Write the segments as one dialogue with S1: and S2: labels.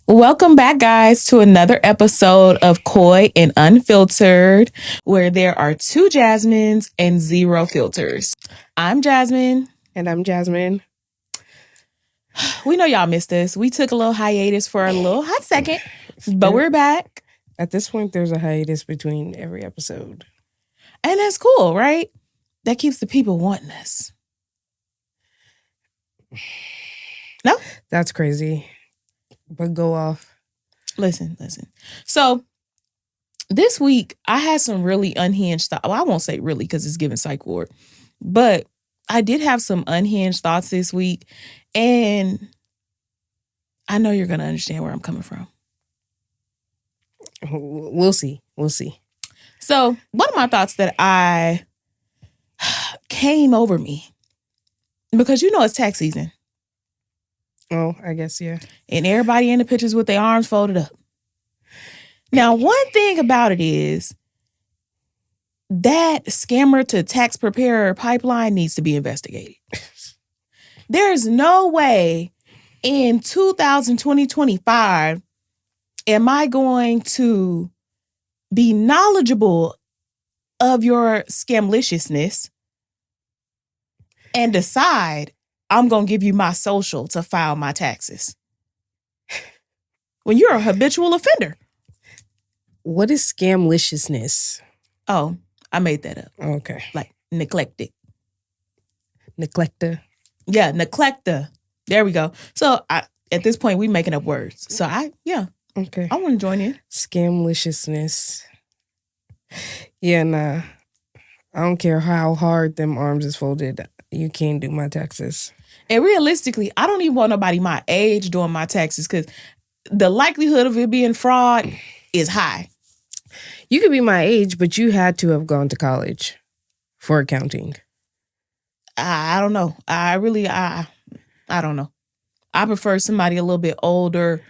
S1: Welcome back, guys, to another episode of COY and Unfiltered, where there are two Jasmines and zero filters. I'm Jasmine.
S2: And I'm Jasmine.
S1: We know y'all missed us. We took a little hiatus for a little hot second, but we're back.
S2: At this point, there's a hiatus between every episode.
S1: And that's cool, right? That keeps the people wanting us. No?
S2: That's crazy. But go off.
S1: Listen. So this week, I had some really unhinged thoughts. Well, I won't say really because it's giving psych ward. But I did have some unhinged thoughts this week. And I know you're going to understand where I'm coming from.
S2: We'll see.
S1: So one of my thoughts that I came over me, because you know it's tax season.
S2: Oh, I guess, yeah.
S1: And everybody in the pictures with their arms folded up. Now, one thing about it is that scammer to tax preparer pipeline needs to be investigated. There is no way in 2025 am I going to be knowledgeable of your scamliciousness and decide I'm going to give you my social to file my taxes when you're a habitual offender.
S2: What is scamliciousness?
S1: Oh, I made that up.
S2: Okay.
S1: Like neglected.
S2: Neglecta.
S1: Yeah, neglecta. There we go. So at this point, we making up words. So
S2: Okay.
S1: I want to join in.
S2: Scamliciousness. Yeah, nah. I don't care how hard them arms is folded. You can't do my taxes.
S1: And realistically, I don't even want nobody my age doing my taxes because the likelihood of it being fraud is high.
S2: You could be my age, but you had to have gone to college for accounting.
S1: I don't know. I don't know. I prefer somebody a little bit older.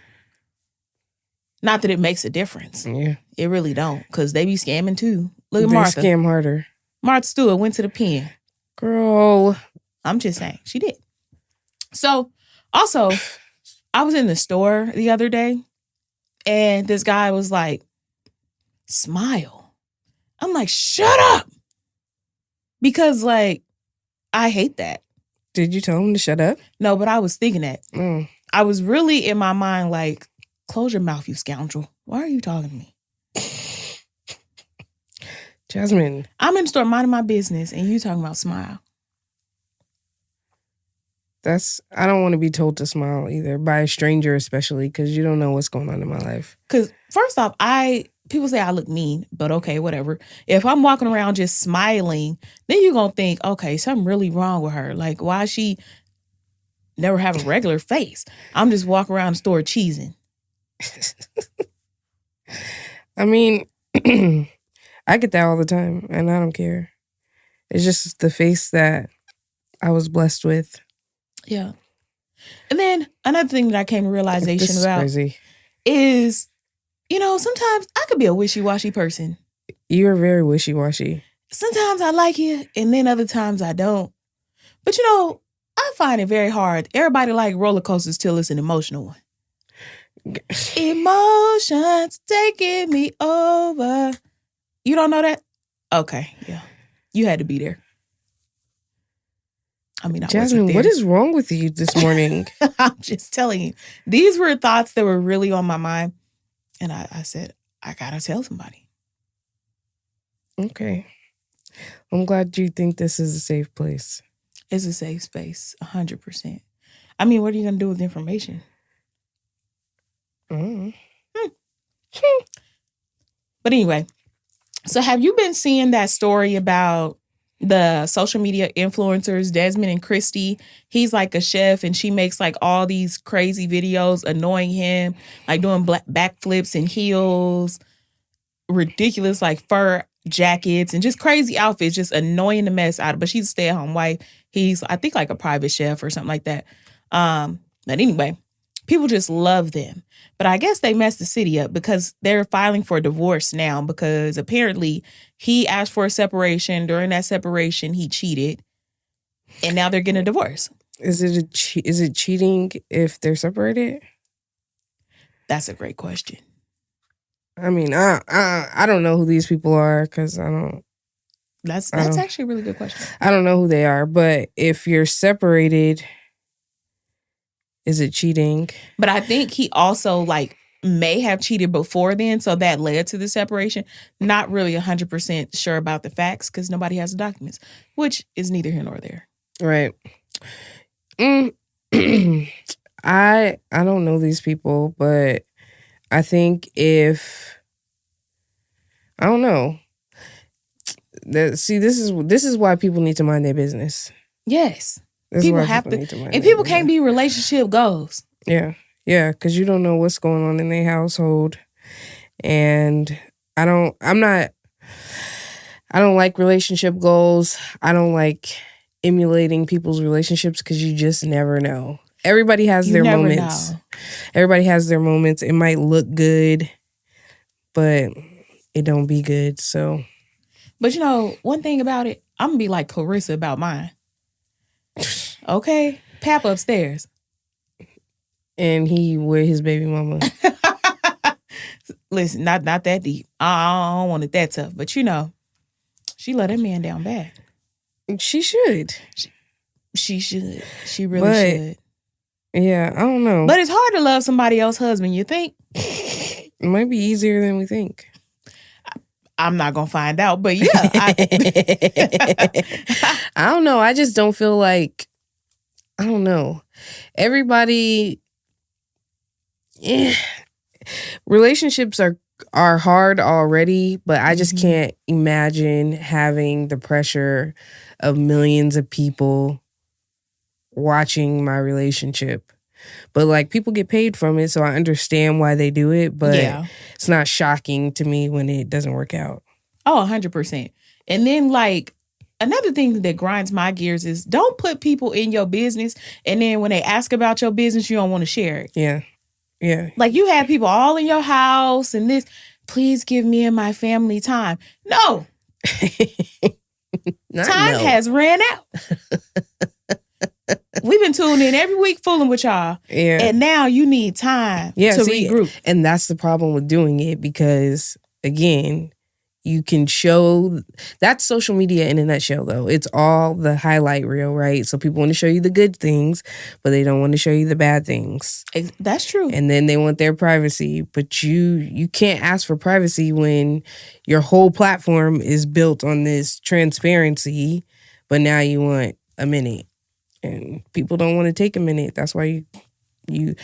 S1: Not that it makes a difference.
S2: Yeah.
S1: It really don't, because they be scamming too. Look at
S2: They
S1: Martha.
S2: scam harder.
S1: Martha Stewart went to the pen.
S2: Girl.
S1: I'm just saying. She did. So, also, I was in the store the other day, and this guy was like, smile. I'm like, shut up. Because, like, I hate that.
S2: Did you tell him to shut up?
S1: No, but I was thinking that. I was really in my mind like, close your mouth, you scoundrel. Why are you talking to me?
S2: Jasmine.
S1: I'm in the store minding my business and you talking about smile.
S2: I don't want to be told to smile either, by a stranger especially, because you don't know what's going on in my life.
S1: Because first off, people say I look mean, but okay, whatever. If I'm walking around just smiling, then you're going to think, okay, something really wrong with her. Like, why she never have a regular face? I'm just walking around the store cheesing.
S2: I mean, I get that all the time, and I don't care. It's just the face that I was blessed with.
S1: Yeah. And then another thing that I came to realization about
S2: crazy.
S1: Is, sometimes I could be a wishy-washy person.
S2: You're very wishy-washy.
S1: Sometimes I like you, and then other times I don't. But, I find it very hard. Everybody like roller coasters till it's an emotional one. Emotions taking me over. You don't know that? Okay, yeah. You had to be there. I mean,
S2: Jasmine, what is wrong with you this morning?
S1: I'm just telling you. These were thoughts that were really on my mind. And I said, I gotta tell somebody.
S2: Okay. I'm glad you think this is a safe place.
S1: It's a safe space, 100%. I mean, what are you gonna do with the information? But anyway, so have you been seeing that story about the social media influencers, Desmond and Christy? He's like a chef and she makes like all these crazy videos annoying him, like doing backflips in heels, ridiculous like fur jackets and just crazy outfits, just annoying the mess out of. But she's a stay-at-home wife. He's, I think, like a private chef or something like that. But anyway, people just love them. But I guess they messed the city up because they're filing for divorce now because apparently he asked for a separation. During that separation, he cheated. And now they're getting a divorce.
S2: Is it cheating if they're separated?
S1: That's a great question.
S2: I mean, I don't know who these people are because I don't.
S1: That's actually a really good question.
S2: I don't know who they are, but if you're separated, is it cheating?
S1: But I think he also like may have cheated before then, so that led to the separation. Not really 100% sure about the facts because nobody has the documents, which is neither here nor there.
S2: Right. I don't know these people, but I think if I don't know. This is why people need to mind their business.
S1: Yes.
S2: This
S1: People
S2: is why
S1: have
S2: people
S1: to,
S2: need to mind
S1: and
S2: their
S1: people can't
S2: business.
S1: be relationship goals.
S2: Yeah, because you don't know what's going on in their household, and I don't like relationship goals. I don't like emulating people's relationships because you just never know. Everybody has their moments. Everybody has their moments. It might look good, but it don't be good. So,
S1: but you know, one thing about it, I'm gonna be like Clarissa about mine. Okay, Pap upstairs,
S2: and he with his baby mama.
S1: Listen, not that deep. I don't want it that tough, but you know, she let that man down bad.
S2: She should.
S1: She should. She really should.
S2: Yeah, I don't know.
S1: But it's hard to love somebody else's husband, you think?
S2: It might be easier than we think.
S1: I'm not going to find out, but yeah.
S2: I don't know. I just don't feel like, I don't know. Everybody, relationships are hard already, but I just can't imagine having the pressure of millions of people watching my relationship. But like people get paid from it, so I understand why they do it, but it's not shocking to me when it doesn't work out.
S1: Oh, 100%. And then like another thing that grinds my gears is don't put people in your business and then when they ask about your business, you don't want to share it.
S2: Yeah.
S1: Like you have people all in your house and this, please give me and my family time. No. Time has ran out. We've been tuning in every week fooling with y'all.
S2: Yeah.
S1: And now you need time to regroup.
S2: And that's the problem with doing it because, again, you can show... That's social media in a nutshell, though. It's all the highlight reel, right? So people want to show you the good things, but they don't want to show you the bad things.
S1: That's true.
S2: And then they want their privacy. But you can't ask for privacy when your whole platform is built on this transparency, but now you want a minute. And people don't want to take a minute. That's why you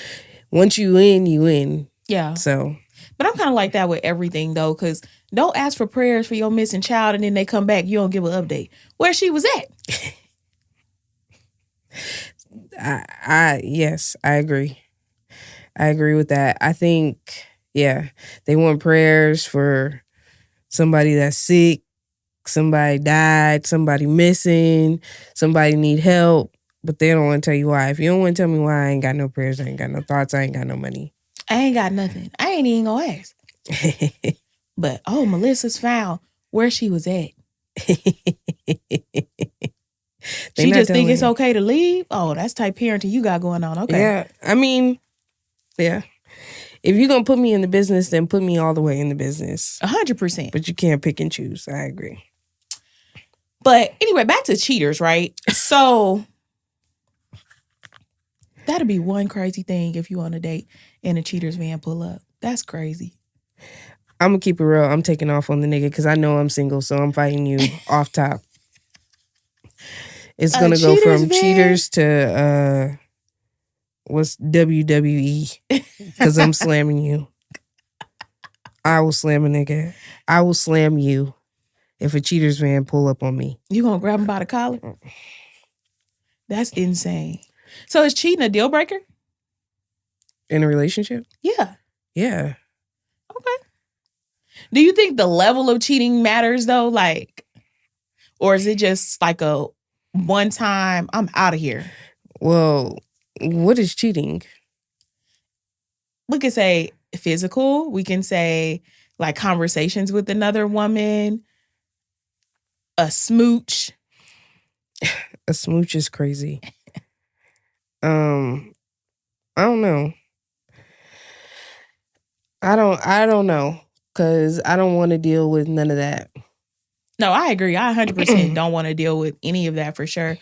S2: once you in.
S1: Yeah.
S2: So,
S1: but I'm kind of like that with everything though, because don't ask for prayers for your missing child, and then they come back, you don't give an update where she was at.
S2: Yes, I agree. I agree with that. I think, they want prayers for somebody that's sick, somebody died, somebody missing, somebody need help. But they don't want to tell you why. If you don't want to tell me why, I ain't got no prayers, I ain't got no thoughts, I ain't got no money.
S1: I ain't got nothing. I ain't even gonna ask. But, Melissa's found where she was at. She just think it's okay to leave? Oh, that's type parenting you got going on. Okay.
S2: Yeah, I mean, yeah. If you're going to put me in the business, then put me all the way in the business.
S1: 100%.
S2: But you can't pick and choose. I agree.
S1: But anyway, back to cheaters, right? So... that'd be one crazy thing if you on a date and a cheater's van pull up. That's crazy.
S2: I'm going to keep it real. I'm taking off on the nigga because I know I'm single, so I'm fighting you off top. It's going to go from cheaters to what's WWE because I'm slamming you. I will slam a nigga. I will slam you if a cheater's van pull up on me.
S1: You going to grab him by the collar? That's insane. So is cheating a deal breaker?
S2: In a relationship?
S1: Yeah.
S2: Yeah.
S1: Okay. Do you think the level of cheating matters though? Like, or is it just like a one time, I'm out of here?
S2: Well, what is cheating?
S1: We could say physical. We can say like conversations with another woman. A smooch.
S2: A smooch is crazy. I don't know. I don't know, because I don't want to deal with none of that.
S1: No, I agree. I 100% don't want to deal with any of that for sure.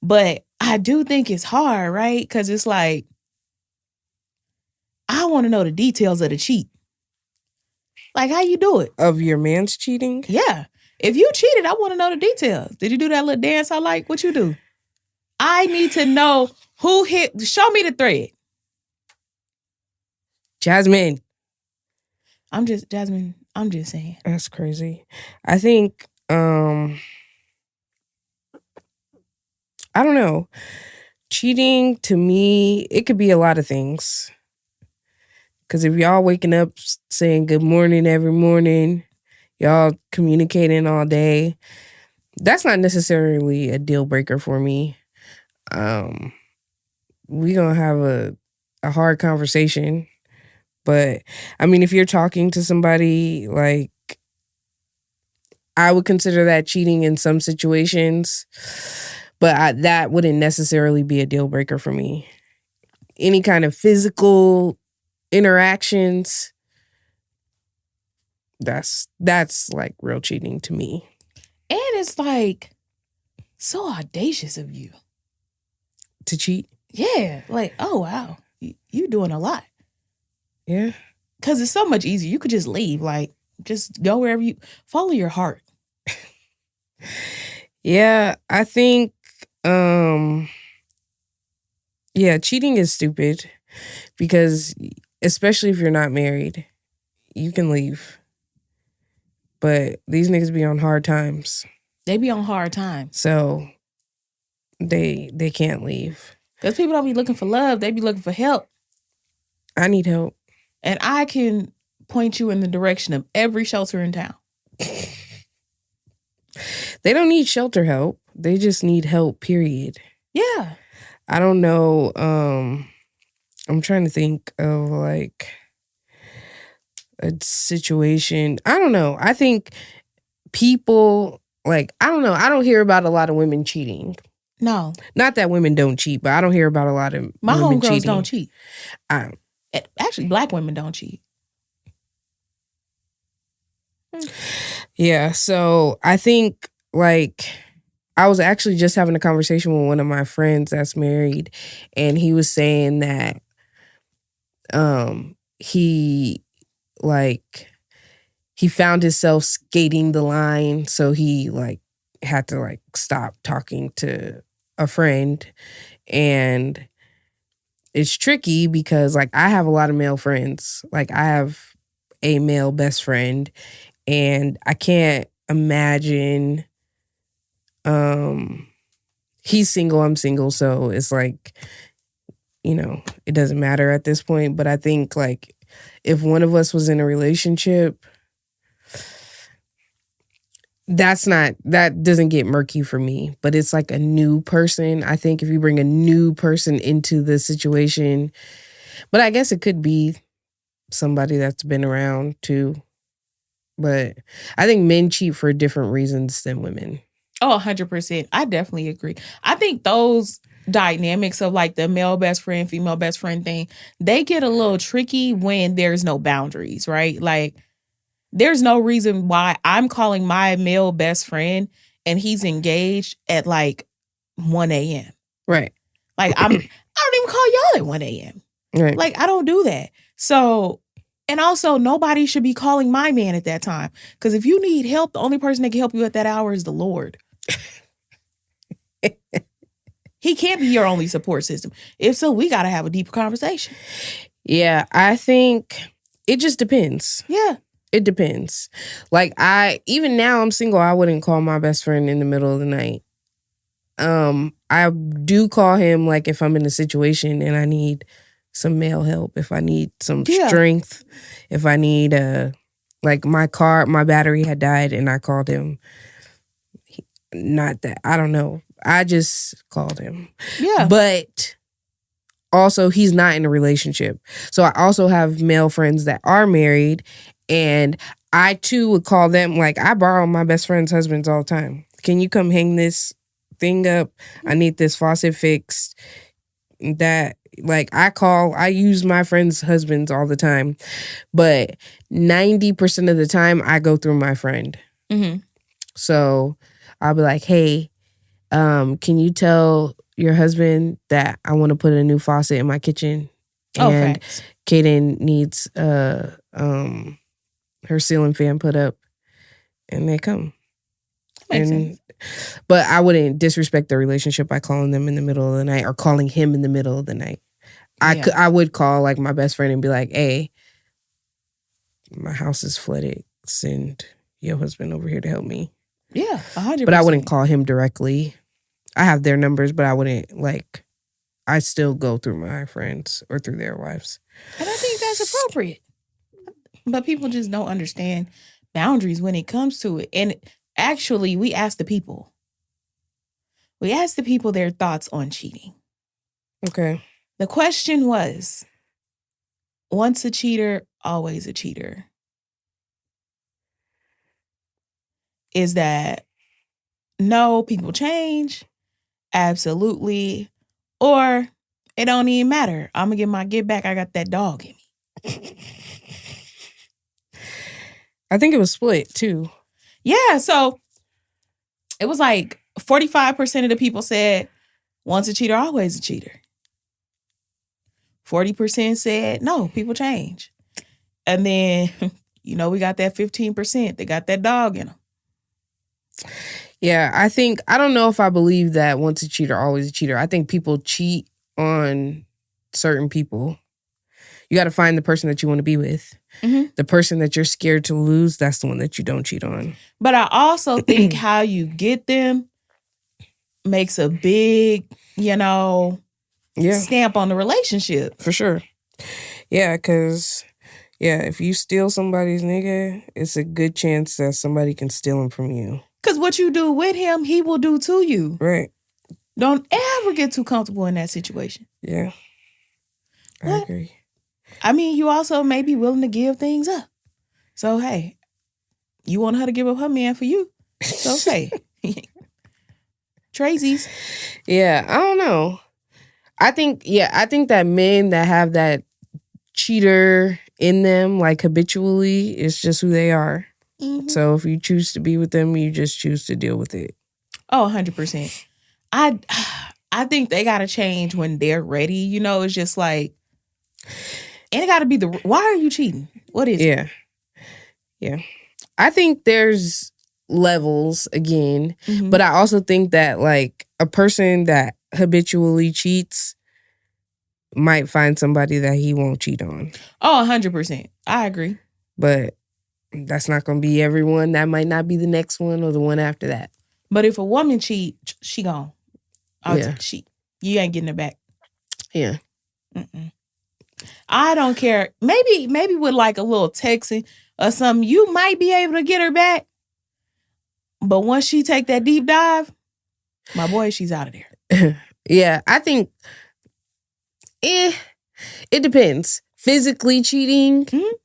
S1: But I do think it's hard, right? Because it's like, I want to know the details of the cheat. Like, how you do it?
S2: Of your man's cheating?
S1: Yeah. If you cheated, I want to know the details. Did you do that little dance I like? What you do? I need to know who hit. Show me the thread.
S2: Jasmine.
S1: Jasmine, I'm just saying.
S2: That's crazy. I think, I don't know. Cheating, to me, it could be a lot of things. Because if y'all waking up saying good morning every morning, y'all communicating all day, that's not necessarily a deal breaker for me. We gonna have a hard conversation. But I mean, if you're talking to somebody, like, I would consider that cheating in some situations, but that wouldn't necessarily be a deal breaker for me. Any kind of physical interactions, that's like real cheating to me.
S1: And it's like so audacious of you
S2: to cheat.
S1: Yeah, like, oh wow, you doing a lot.
S2: Yeah,
S1: because it's so much easier. You could just leave, like, just go wherever you follow your heart.
S2: Yeah, I think yeah, cheating is stupid because especially if you're not married, you can leave. But these niggas be on hard times.
S1: They be on hard times.
S2: So they can't leave.
S1: Because people don't be looking for love. They be looking for help.
S2: I need help.
S1: And I can point you in the direction of every shelter in town.
S2: They don't need shelter help. They just need help, period.
S1: Yeah.
S2: I don't know. I'm trying to think of like a situation. I don't know. I think people, like, I don't know. I don't hear about a lot of women cheating.
S1: No.
S2: Not that women don't cheat, but I don't hear about a lot of
S1: My
S2: women
S1: homegirls
S2: cheating.
S1: don't cheat. Actually, Black women don't cheat.
S2: Yeah, so I think, like, I was actually just having a conversation with one of my friends that's married, and he was saying that he found himself skating the line, so he like had to like stop talking to a friend. And it's tricky because like I have a lot of male friends. Like I have a male best friend, and I can't imagine he's single, I'm single, so it's like, you know, it doesn't matter at this point. But I think like if one of us was in a relationship, that doesn't get murky for me. But it's like a new person. I think if you bring a new person into the situation, but I guess it could be somebody that's been around too. But I think men cheat for different reasons than women.
S1: Oh, 100%. I definitely agree. I think those dynamics of like the male best friend, female best friend thing, they get a little tricky when there's no boundaries, right? Like there's no reason why I'm calling my male best friend and he's engaged at like 1 a.m.
S2: Right.
S1: Like I don't even call y'all at 1 a.m.
S2: Right.
S1: Like I don't do that. So, and also nobody should be calling my man at that time. Because if you need help, the only person that can help you at that hour is the Lord. He can't be your only support system. If so, we got to have a deeper conversation.
S2: Yeah, I think it just depends.
S1: Yeah.
S2: It depends. Like even now I'm single, I wouldn't call my best friend in the middle of the night. I do call him like if I'm in a situation and I need some male help, if I need some strength, if I need like my battery had died and I called him. Not that, I don't know. I just called him.
S1: Yeah.
S2: But also he's not in a relationship. So I also have male friends that are married, and I too would call them. Like I borrow my best friend's husbands all the time. Can you come hang this thing up? I need this faucet fixed. that, like, I use my friends' husbands all the time, but 90% of the time I go through my friend.
S1: Mm-hmm.
S2: So I'll be like, hey, can you tell your husband that I want to put a new faucet in my kitchen? And
S1: facts.
S2: Kaden needs her ceiling fan put up, and they come.
S1: Makes sense.
S2: But I wouldn't disrespect the relationship by calling them in the middle of the night or calling him in the middle of the night. I would call like my best friend and be like, hey, my house is flooded. Send your husband over here to help me.
S1: Yeah, 100%.
S2: But I wouldn't call him directly. I have their numbers, but I wouldn't, like, I still go through my friends or through their wives.
S1: And I think that's appropriate. But people just don't understand boundaries when it comes to it. And actually, we asked the people. We asked the people their thoughts on cheating.
S2: Okay.
S1: The question was, once a cheater, always a cheater. Is that no, people change? Absolutely. Or it don't even matter. I'm going to get my get back. I got that dog in me.
S2: I think it was split too.
S1: Yeah. So it was like 45% of the people said once a cheater, always a cheater. 40% said no, people change. And then, we got that 15%. They got that dog in them.
S2: Yeah, I don't know if I believe that once a cheater, always a cheater. I think people cheat on certain people. You got to find the person that you want to be with. Mm-hmm. The person that you're scared to lose, that's the one that you don't cheat on.
S1: But I also think how you get them makes a big, stamp on the relationship.
S2: For sure. Yeah, because, if you steal somebody's nigga, it's a good chance that somebody can steal him from you.
S1: Because what you do with him, he will do to you.
S2: Right.
S1: Don't ever get too comfortable in that situation.
S2: Yeah. I agree.
S1: I mean, you also may be willing to give things up. So, hey, you want her to give up her man for you. So, hey, Tracy's.
S2: Yeah, I don't know. I think that men that have that cheater in them, like habitually, it's just who they are. Mm-hmm. So if you choose to be with them, you just choose to deal with it.
S1: Oh, 100%. I think they got to change when they're ready. It's just like, and it got to be why are you cheating? What is it?
S2: Yeah. I think there's levels again, but I also think that like a person that habitually cheats might find somebody that he won't cheat on.
S1: Oh, 100%. I agree.
S2: But that's not going to be everyone. That might not be the next one or the one after that.
S1: But if a woman cheat, she gone. You ain't getting it back.
S2: Yeah.
S1: Mm-mm. I don't care. Maybe with like a little texting or something, you might be able to get her back. But once she take that deep dive, my boy, she's out of there.
S2: Yeah, I think it depends. Physically cheating. Mm-hmm.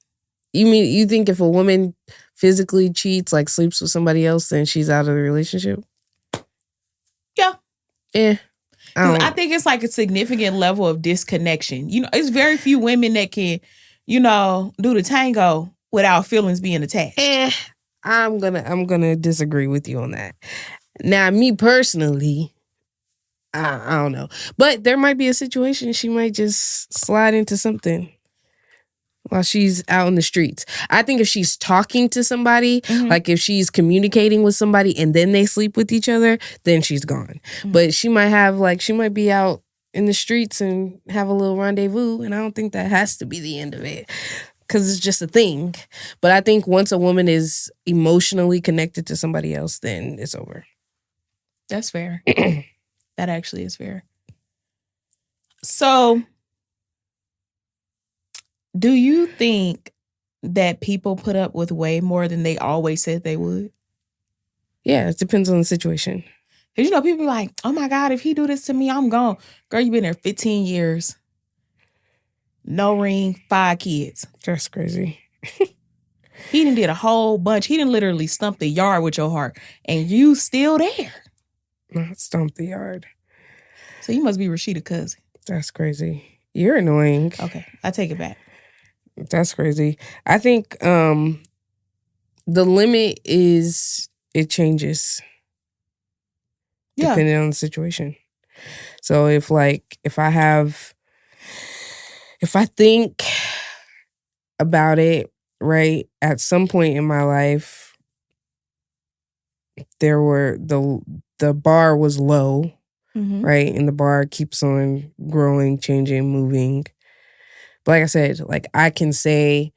S2: You think if a woman physically cheats, like sleeps with somebody else, then she's out of the relationship?
S1: Yeah.
S2: Yeah.
S1: I think it's like a significant level of disconnection. It's very few women that can, do the tango without feelings being attached.
S2: I'm gonna disagree with you on that. Now, me personally, I don't know. But there might be a situation she might just slide into something while she's out in the streets. I think if she's talking to somebody, like if she's communicating with somebody and then they sleep with each other, then she's gone. Mm-hmm. But she might be out in the streets and have a little rendezvous, and I don't think that has to be the end of it because it's just a thing. But I think once a woman is emotionally connected to somebody else, then it's over.
S1: That's fair. That actually is fair. So, do you think that people put up with way more than they always said they would?
S2: Yeah, it depends on the situation.
S1: Because, people be like, oh my God, if he do this to me, I'm gone. Girl, you been there 15 years. No ring, 5 kids.
S2: That's crazy.
S1: He done did a whole bunch. He done literally stumped the yard with your heart. And you still there.
S2: Not stomp the yard.
S1: So you must be Rashida's cousin.
S2: That's crazy. You're annoying.
S1: Okay, I take it back.
S2: That's crazy. I think the limit is it changes depending on the situation. So if I think about it, right, at some point in my life, the bar was low, right? And the bar keeps on growing, changing, moving. But like I said, like I can say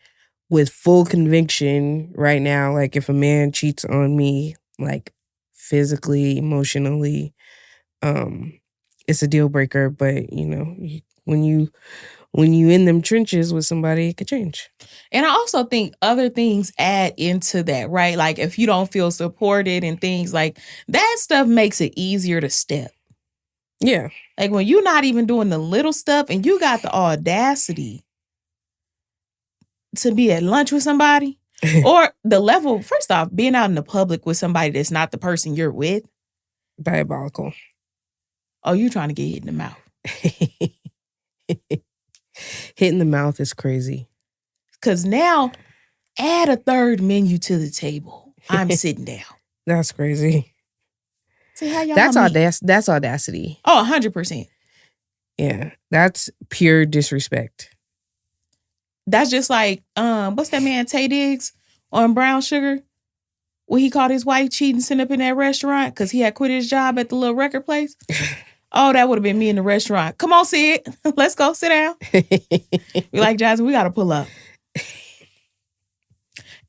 S2: with full conviction right now, like if a man cheats on me, like physically, emotionally, it's a deal breaker. But you know, when you in them trenches with somebody, it could change.
S1: And I also think other things add into that, right? Like if you don't feel supported and things like that stuff makes it easier to step.
S2: Yeah.
S1: Like when you're not even doing the little stuff and you got the audacity to be at lunch with somebody or the level, first off, being out in the public with somebody that's not the person you're with.
S2: Diabolical.
S1: Oh, you trying to get hit in the mouth.
S2: Hit in the mouth is crazy.
S1: Because now, add a third menu to the table. I'm sitting down.
S2: That's crazy.
S1: See how y'all
S2: That's audacity.
S1: Oh, 100%.
S2: Yeah, that's pure disrespect.
S1: That's just like, what's that man, Tay Diggs on Brown Sugar? When he caught his wife cheating sitting up in that restaurant because he had quit his job at the little record place. Oh, that would have been me in the restaurant. Come on, Sid. Let's go sit down. We like, Jasmine, we got to pull up.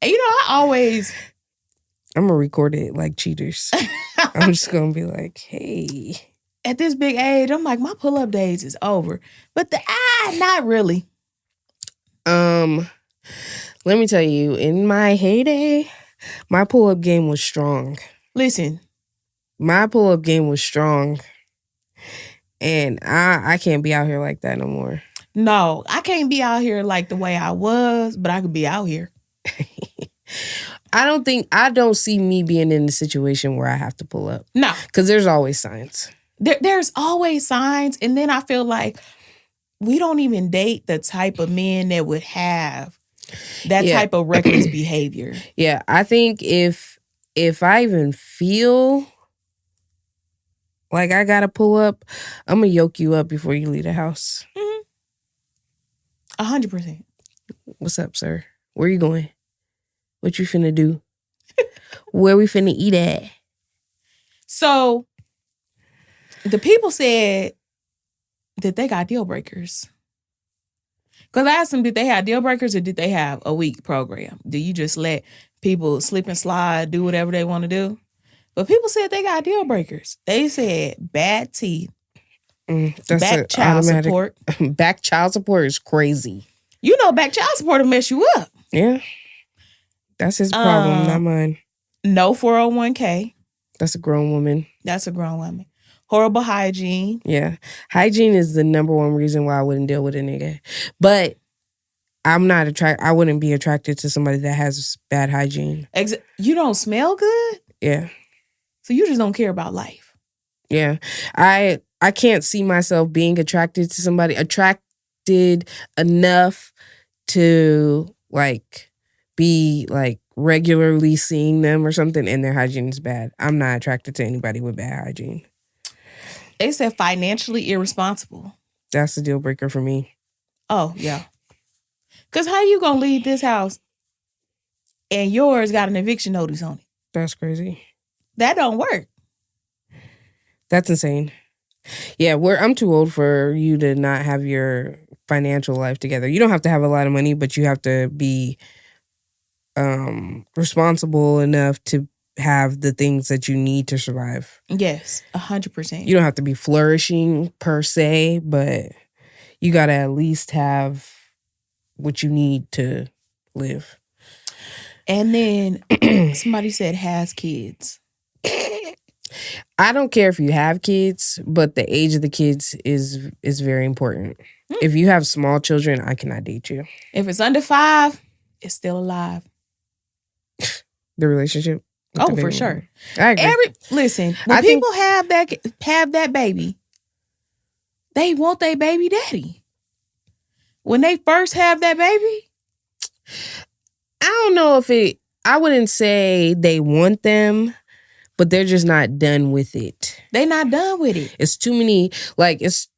S1: And you know, I'm going
S2: to record it like cheaters. I'm just going to be like, hey.
S1: At this big age, I'm like, my pull-up days is over. But not really.
S2: Let me tell you, in my heyday, my pull-up game was strong.
S1: Listen.
S2: My pull-up game was strong. And I can't be out here like that no more.
S1: No, I can't be out here like the way I was, but I could be out here.
S2: I don't see me being in the situation where I have to pull up.
S1: No.
S2: Because there's always signs.
S1: There's always signs. And then I feel like we don't even date the type of men that would have that type of reckless behavior.
S2: Yeah, I think if I even feel like I gotta pull up, I'm gonna yoke you up before you leave the house.
S1: 100%.
S2: What's up, sir? Where you going? What you finna do? Where we finna eat at? So,
S1: the people said that they got deal breakers. Because I asked them, did they have deal breakers or did they have a weak program? Do you just let people slip and slide, do whatever they want to do? But people said they got deal breakers. They said bad teeth, back child support.
S2: Back child support is crazy.
S1: You know, back child support will mess you up.
S2: Yeah. That's his problem, not mine.
S1: No 401k.
S2: That's a grown woman.
S1: That's a grown woman. Horrible hygiene.
S2: Yeah. Hygiene is the number one reason why I wouldn't deal with a nigga. But I'm not I wouldn't be attracted to somebody that has bad hygiene.
S1: You don't smell good?
S2: Yeah.
S1: So you just don't care about life.
S2: Yeah. I can't see myself being attracted to somebody, attracted enough to like be like regularly seeing them or something and their hygiene is bad. I'm not attracted to anybody with bad hygiene.
S1: They said financially irresponsible.
S2: That's the deal breaker for me.
S1: Oh, yeah. Because how you going to leave this house and yours got an eviction notice on it?
S2: That's crazy.
S1: That don't work.
S2: That's insane. Yeah, I'm too old for you to not have your financial life together. You don't have to have a lot of money, but you have to be responsible enough to have the things that you need to survive.
S1: Yes, 100%.
S2: You don't have to be flourishing per se, but you got to at least have what you need to live.
S1: And then somebody said has kids.
S2: I don't care if you have kids, but the age of the kids is very important. If you have small children, I cannot date you.
S1: If it's under 5, it's still alive.
S2: The relationship?
S1: Oh, for sure.
S2: I agree.
S1: Listen, when people have that baby, they want their baby daddy. When they first have that baby,
S2: I don't know if I wouldn't say they want them, but they're just not done with it.
S1: they not done with it.
S2: It's too many, like, it's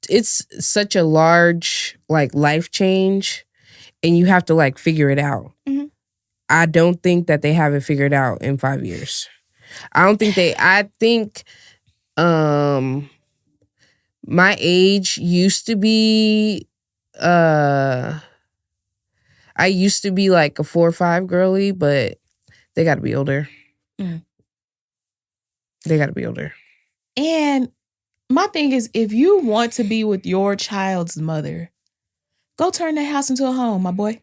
S2: such a large, like, life change, and you have to, like, figure it out.
S1: Mhm.
S2: I don't think that they have it figured out in 5 years. I think my age used to be I used to be like a 4 or 5 girly, but they got to be older.
S1: Mm.
S2: They got to be older.
S1: And my thing is, if you want to be with your child's mother, go turn that house into a home, my boy.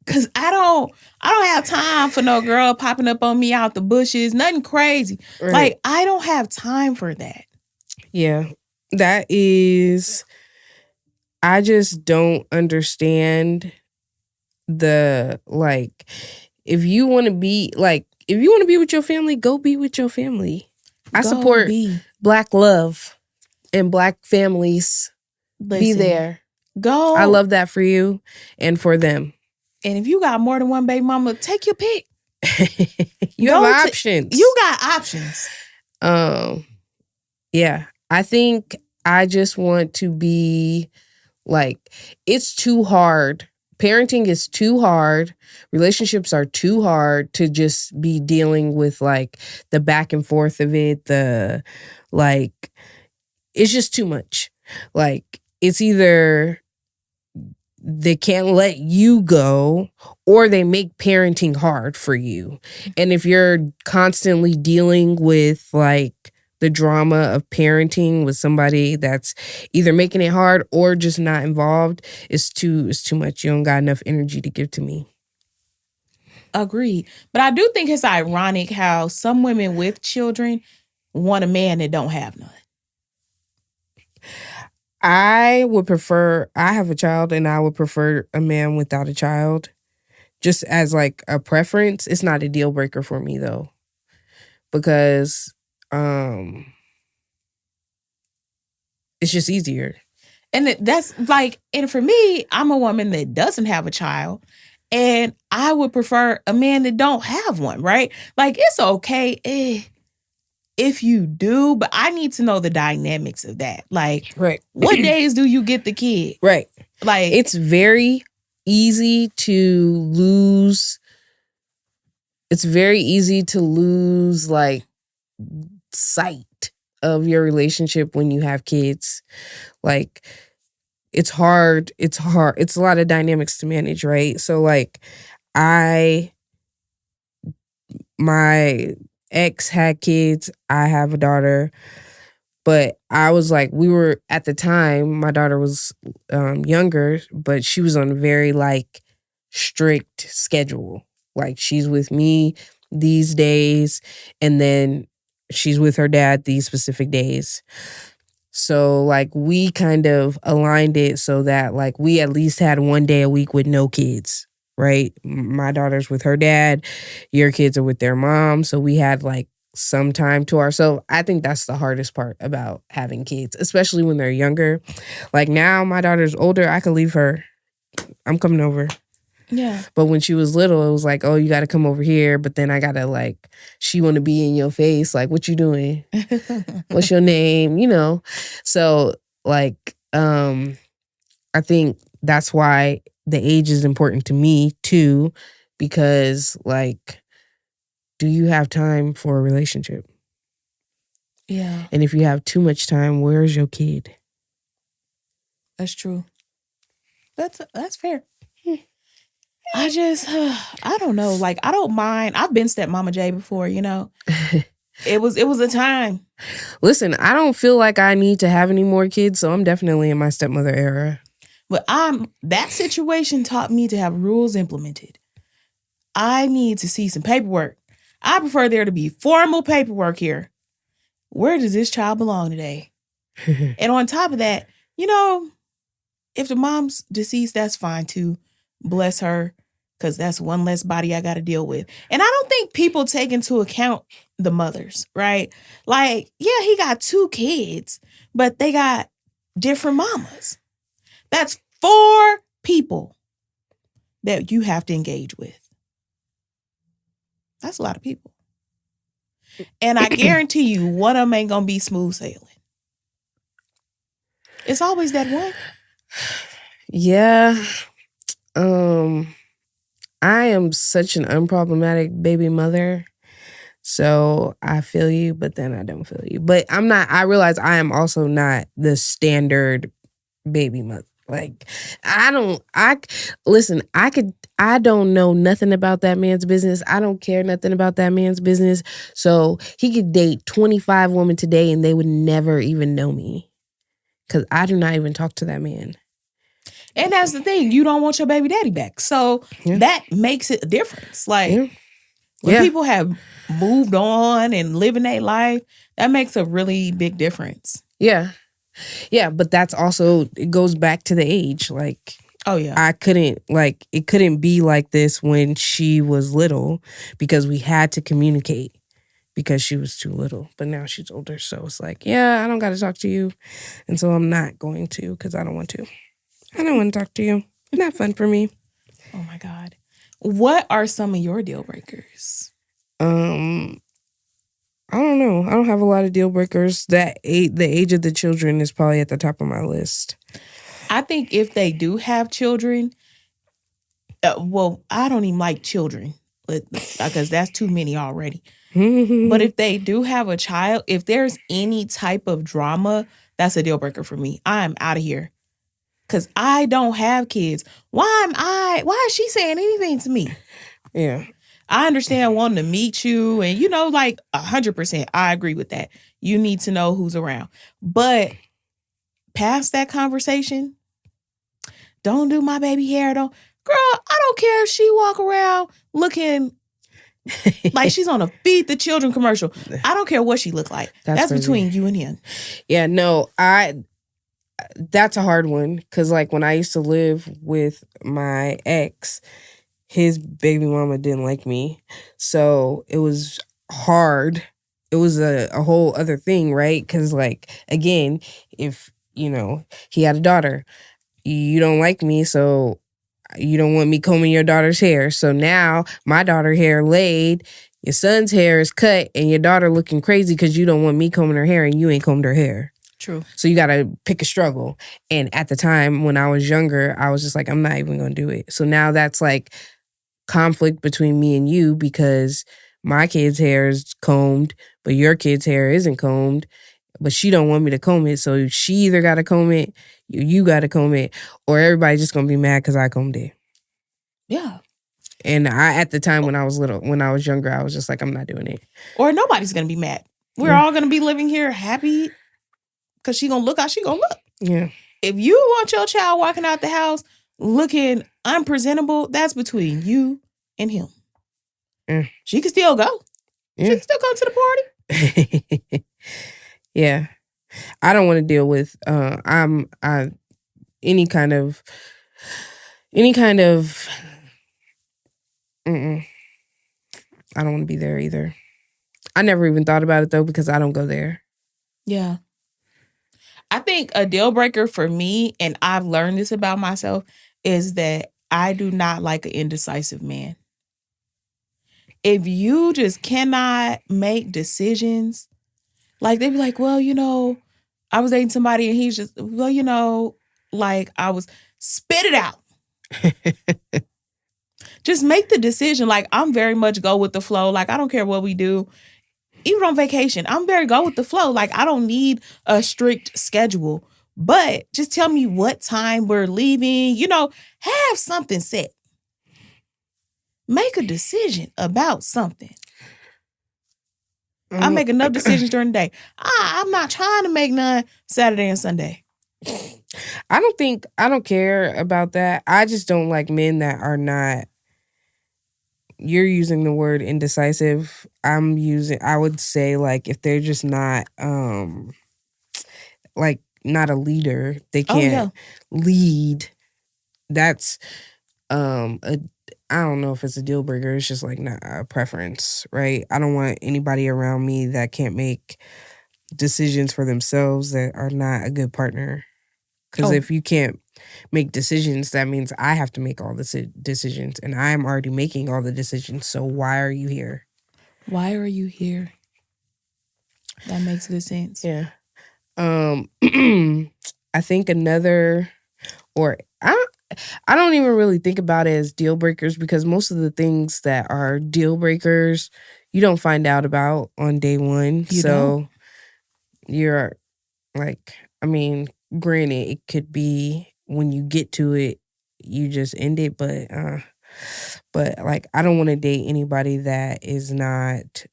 S1: Cause I don't have time for no girl popping up on me out the bushes. Nothing crazy.
S2: Right.
S1: Like, I don't have time for that.
S2: Yeah. That is, I just don't understand the, like, if you want to be with your family, go be with your family. I support Black love and Black families.
S1: Listen,
S2: be there.
S1: Go.
S2: I love that for you and for them.
S1: And if you got more than one baby mama, take your pick.
S2: You have options.
S1: You got options.
S2: Yeah. I think I just want to be like, it's too hard. Parenting is too hard. Relationships are too hard to just be dealing with, like, the back and forth of it. It's just too much. Like, it's either they can't let you go or they make parenting hard for you. And if you're constantly dealing with, like, the drama of parenting with somebody that's either making it hard or just not involved, it's too much. You don't got enough energy to give to me.
S1: Agreed. But I do think it's ironic how some women with children want a man that don't have none.
S2: I have a child and I would prefer a man without a child. Just as, like, a preference. It's not a deal breaker for me though. Because it's just easier.
S1: And that's like, and for me, I'm a woman that doesn't have a child. And I would prefer a man that don't have one, right? Like, it's okay if you do, but I need to know the dynamics of that. Like,
S2: right.
S1: What days do you get the kid?
S2: Right.
S1: Like,
S2: it's very easy to lose. It's very easy to lose, like, sight of your relationship when you have kids. Like, it's hard. It's a lot of dynamics to manage, right? So, like, my ex had kids. I have a daughter. But I was like, at the time, my daughter was younger, but she was on a very, like, strict schedule. Like, she's with me these days, and then she's with her dad these specific days. So, like, we kind of aligned it so that, like, we at least had one day a week with no kids, right? My daughter's with her dad, your kids are with their mom. So we had, like, some time to ourselves. I think that's the hardest part about having kids, especially when they're younger. Like, now my daughter's older, I can leave her. I'm coming over.
S1: Yeah.
S2: But when she was little, it was like, oh, you got to come over here. But then I got to, like, she want to be in your face. Like, what you doing? What's your name? You know? So, like, I think that's why the age is important to me too, because, like, do you have time for a relationship?
S1: Yeah.
S2: And if you have too much time, where's your kid?
S1: That's true. That's fair. I just, I don't know. Like, I don't mind. I've been stepmama J before, you know. It was a time.
S2: Listen, I don't feel like I need to have any more kids, so I'm definitely in my stepmother era.
S1: But that situation taught me to have rules implemented. I need to see some paperwork. I prefer there to be formal paperwork here. Where does this child belong today? And on top of that, you know, if the mom's deceased, that's fine too. Bless her, because that's one less body I got to deal with. And I don't think people take into account the mothers, right? Like, yeah, he got 2 kids, but they got different mamas. That's 4 people that you have to engage with. That's a lot of people. And I guarantee you, one of them ain't gonna be smooth sailing. It's always that one.
S2: Yeah. I am such an unproblematic baby mother. So I feel you, but then I don't feel you. But I realize I am also not the standard baby mother. Like, I don't know nothing about that man's business. I don't care nothing about that man's business. So he could date 25 women today and they would never even know me. Because I do not even talk to that man.
S1: And that's the thing. You don't want your baby daddy back. So that makes it a difference. Like, when people have moved on and living their life, that makes a really big difference.
S2: Yeah. Yeah, but that's also, it goes back to the age. Like,
S1: oh yeah,
S2: it couldn't be like this when she was little because we had to communicate because she was too little. But now she's older, so it's like, yeah, I don't got to talk to you. And so I'm not going to because I don't want to. I don't want to talk to you. Not fun for me.
S1: Oh my God. What are some of your deal breakers?
S2: I don't know. I don't have a lot of deal breakers. The age of the children is probably at the top of my list.
S1: I think if they do have children, well, I don't even like children because that's too many already. But if they do have a child, if there's any type of drama, that's a deal breaker for me. I'm out of here. Because I don't have kids. Why is she saying anything to me?
S2: Yeah.
S1: I understand wanting to meet you and, 100%, I agree with that. You need to know who's around. But past that conversation, don't do my baby hair. Girl, I don't care if she walk around looking like she's on a Feed the Children commercial. I don't care what she look like. That's between you and him.
S2: Yeah, no, that's a hard one because like when I used to live with my ex, his baby mama didn't like me. So it was hard. It was a whole other thing, right? Because like, again, if, he had a daughter, you don't like me, so you don't want me combing your daughter's hair. So now my daughter's hair laid, your son's hair is cut, and your daughter looking crazy because you don't want me combing her hair and you ain't combed her hair.
S1: True.
S2: So you got to pick a struggle. And at the time when I was younger, I was just like, I'm not even going to do it. So now that's like conflict between me and you because my kid's hair is combed, but your kid's hair isn't combed, but she don't want me to comb it. So she either got to comb it, you got to comb it, or everybody's just going to be mad because I combed it.
S1: Yeah.
S2: And at the time when I was younger, I was just like, I'm not doing it.
S1: Or nobody's going to be mad. We're all going to be living here happy because she going to look how she going to look.
S2: Yeah.
S1: If you want your child walking out the house looking unpresentable, that's between you and him. She can still go. She can still come to the
S2: party. Yeah. I don't want to deal with any kind of I don't want to be there either. I never even thought about it though because I don't go there.
S1: Yeah. I think a deal breaker for me, and I've learned this about myself, is that I do not like an indecisive man. If you just cannot make decisions, like they be like, well, I was dating somebody and he's just, well, like I was, spit it out. Just make the decision. Like I'm very much go with the flow. Like I don't care what we do. Even on vacation, I'm very go with the flow. Like I don't need a strict schedule, but just tell me what time we're leaving, have something set. Make a decision about something. I make enough decisions during the day. I'm not trying to make none Saturday and Sunday.
S2: I don't care about that. I just don't like men that are not, you're using the word indecisive. I would say like if they're just not like not a leader, they can't lead. That's I don't know if it's a deal breaker. It's just like not a preference, right? I don't want anybody around me that can't make decisions for themselves that are not a good partner. Because if you can't make decisions, that means I have to make all the decisions, and I'm already making all the decisions. So why are you here?
S1: Why are you here? That makes good sense.
S2: Yeah. I think another, or I don't even really think about it as deal breakers, because most of the things that are deal breakers you don't find out about on day one. You're like, I mean, granted, it could be when you get to it, you just end it, but like, I don't want to date anybody that is not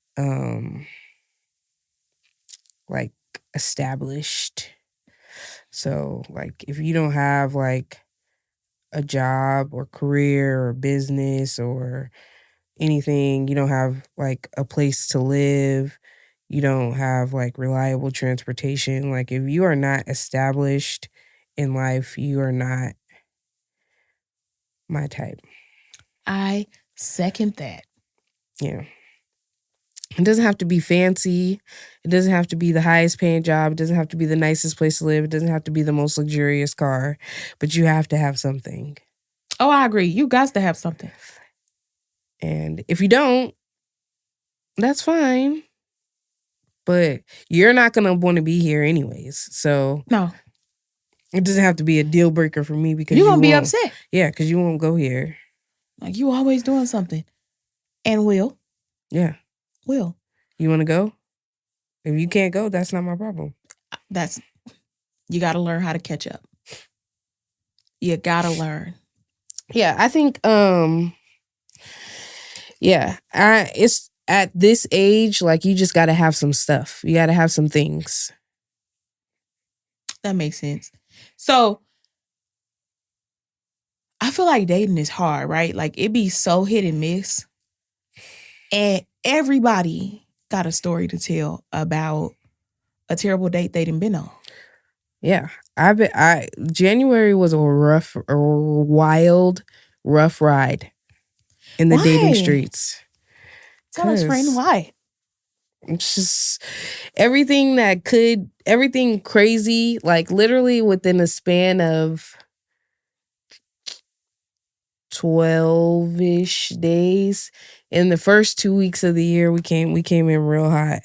S2: like established. So like, if you don't have like a job or career or business or anything, you don't have like a place to live, you don't have like reliable transportation, like if you are not established in life, you are not my type.
S1: I second that.
S2: Yeah. It doesn't have to be fancy. It doesn't have to be the highest paying job. It doesn't have to be the nicest place to live. It doesn't have to be the most luxurious car, but you have to have something.
S1: Oh, I agree. You got to have something.
S2: And if you don't, that's fine. But you're not going to want to be here anyways. So
S1: no,
S2: it doesn't have to be a deal breaker for me, because
S1: you're going to be upset.
S2: Yeah, because you won't go here.
S1: Like, you always doing something. And will.
S2: Yeah.
S1: Will.
S2: You want to go? If you can't go, that's not my problem.
S1: You got to learn how to catch up. You got to learn.
S2: Yeah, I think, it's at this age, like, you just got to have some stuff. You got to have some things.
S1: That makes sense. So, I feel like dating is hard, right? Like, it be so hit and miss. And everybody got a story to tell about a terrible date they done been on.
S2: Yeah. January was a wild, rough ride in the dating streets.
S1: Tell us, friend, why?
S2: It's just everything crazy, like literally within a span of 12-ish days. In the first 2 weeks of the year, we came in real hot.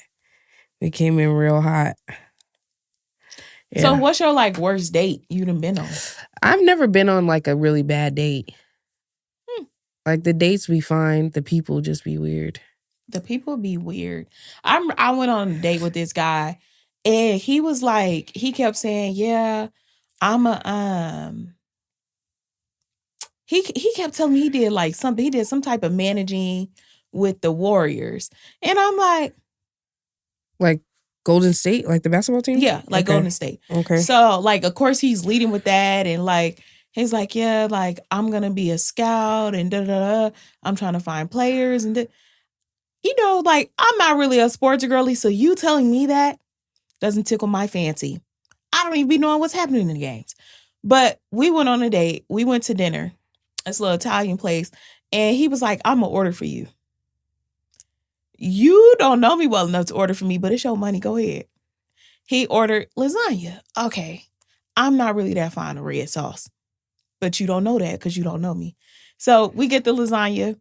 S2: Yeah.
S1: So what's your like worst date you done been on?
S2: I've never been on like a really bad date. Like, the dates be fine, the people just be weird.
S1: The people be weird. I went on a date with this guy, and he was like, he kept saying, yeah, I'm a he kept telling me he did like something. He did some type of managing with the Warriors. And I'm like
S2: Golden State, like the basketball team?
S1: Yeah, like okay. Golden State.
S2: Okay.
S1: So like, of course he's leading with that, and like he's like, yeah, like I'm gonna be a scout and da da da. I'm trying to find players and you know, like I'm not really a sports girly, so you telling me that doesn't tickle my fancy. I don't even be knowing what's happening in the games. But we went on a date. We went to dinner. This little Italian place. And he was like, I'm going to order for you. You don't know me well enough to order for me, but it's your money. Go ahead. He ordered lasagna. Okay. I'm not really that fond of red sauce. But you don't know that because you don't know me. So we get the lasagna.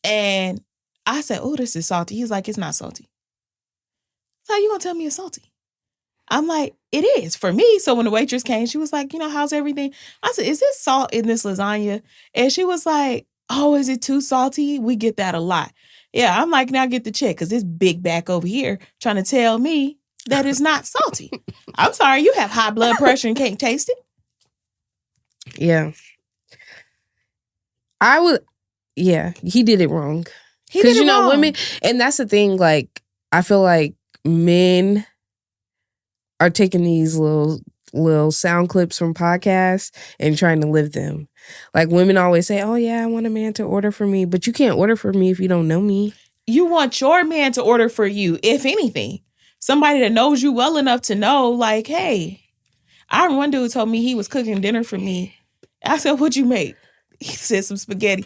S1: And I said, oh, this is salty. He's like, it's not salty. So you going to tell me it's salty? I'm like, it is for me. So when the waitress came, she was like, you know, how's everything? I said, is this salt in this lasagna? And she was like, oh, is it too salty? We get that a lot. Yeah, I'm like, now get the check because this big back over here trying to tell me that it's not salty. I'm sorry, you have high blood pressure and can't taste it?
S2: Yeah. He did it wrong.
S1: Because, you know,
S2: women, and that's the thing, like, I feel like men are taking these little sound clips from podcasts and trying to live them. Like, women always say, oh yeah, I want a man to order for me, but you can't order for me if you don't know me.
S1: You want your man to order for you, if anything. Somebody that knows you well enough to know, like, hey, I remember one dude told me he was cooking dinner for me. I said, what'd you make? He said some spaghetti.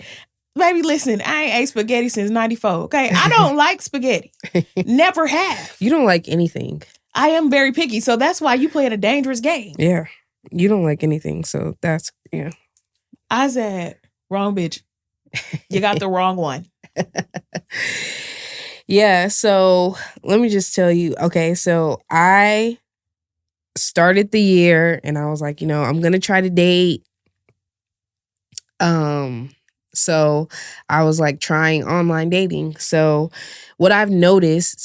S1: Baby, listen, I ain't ate spaghetti since 94, okay? I don't like spaghetti. Never have.
S2: You don't like anything.
S1: I am very picky, so that's why you playing a dangerous game.
S2: Yeah. You don't like anything, so that's, yeah.
S1: I said, wrong bitch. You got the wrong one.
S2: Yeah, so let me just tell you. Okay, so I started the year and I was like, I'm going to try to date. So I was like trying online dating. So what I've noticed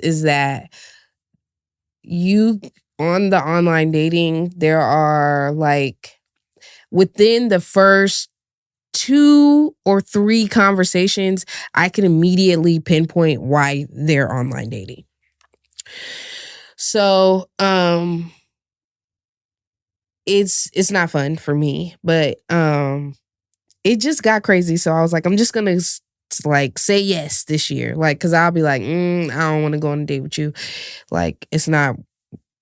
S2: is that you on the online dating, there are like within the first 2 or 3 conversations, I can immediately pinpoint why they're online dating. So, it's not fun for me, but it just got crazy. So I was like, I'm just gonna like say yes this year, like, cause I'll be like, I don't want to go on a date with you. Like, it's not.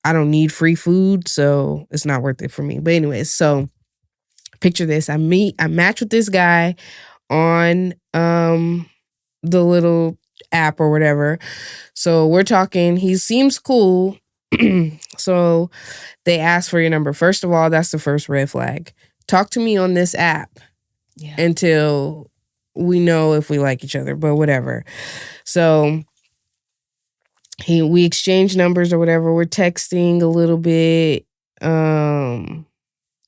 S2: I don't need free food, so it's not worth it for me. But anyways, so picture this: I match with this guy on the little app or whatever. So we're talking. He seems cool. So they ask for your number. First of all, that's the first red flag. Talk to me on this app until we know if we like each other, but whatever. So we exchange numbers or whatever. We're texting a little bit,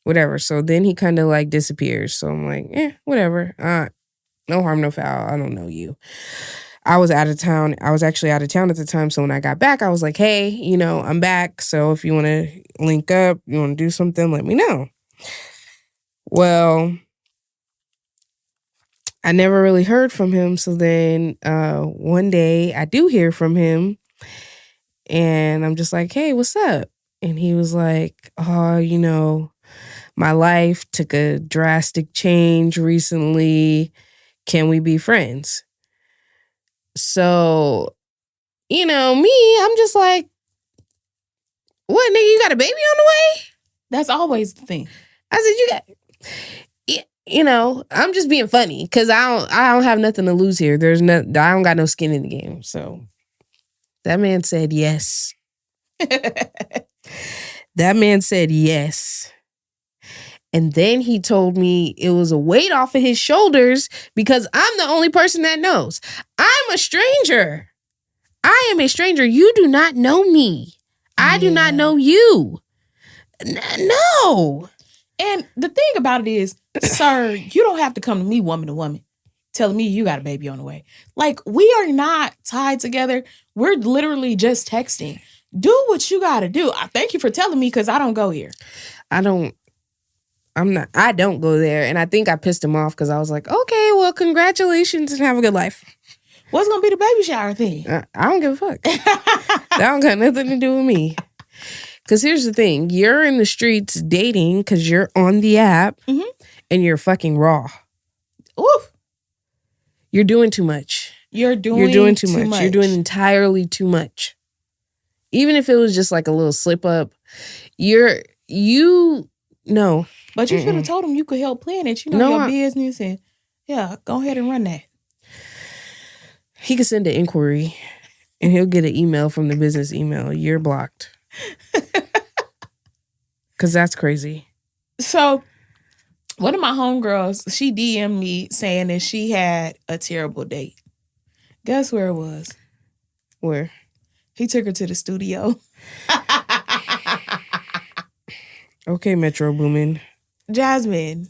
S2: whatever. So then he kind of like disappears. So I'm like, whatever. No harm, no foul. I don't know you. I was out of town. I was actually out of town at the time. So when I got back, I was like, hey, I'm back. So if you want to link up, you want to do something, let me know. Well, I never really heard from him. So then one day I do hear from him and I'm just like, hey, what's up? And he was like, oh, my life took a drastic change recently. Can we be friends? So, me, I'm just like, what, nigga, you got a baby on the way?
S1: That's always the thing.
S2: I said, I'm just being funny because I don't have nothing to lose here. I don't got no skin in the game. So that man said yes. That man said yes. And then he told me it was a weight off of his shoulders because I'm the only person that knows. I'm a stranger. I am a stranger. You do not know me. I do not know you. No.
S1: And the thing about it is, sir, you don't have to come to me woman to woman telling me you got a baby on the way. Like, we are not tied together. We're literally just texting. Do what you got to do. I thank you for telling me because I don't go here.
S2: I don't go there. And I think I pissed him off because I was like, okay, well, congratulations and have a good life.
S1: What's going to be the baby shower thing?
S2: I don't give a fuck. That don't got nothing to do with me. Because here's the thing. You're in the streets dating because you're on the app and you're fucking raw.
S1: Oof.
S2: You're doing too much.
S1: You're doing too much.
S2: You're doing entirely too much. Even if it was just like a little slip up, no.
S1: But you should have told him you could help plan it. Your business and go ahead and run that.
S2: He could send an inquiry and he'll get an email from the business email. You're blocked. Because that's crazy.
S1: So one of my homegirls, she DM'd me saying that she had a terrible date. Guess where it was?
S2: Where?
S1: He took her to the studio.
S2: Okay, Metro Boomin.
S1: Jasmine.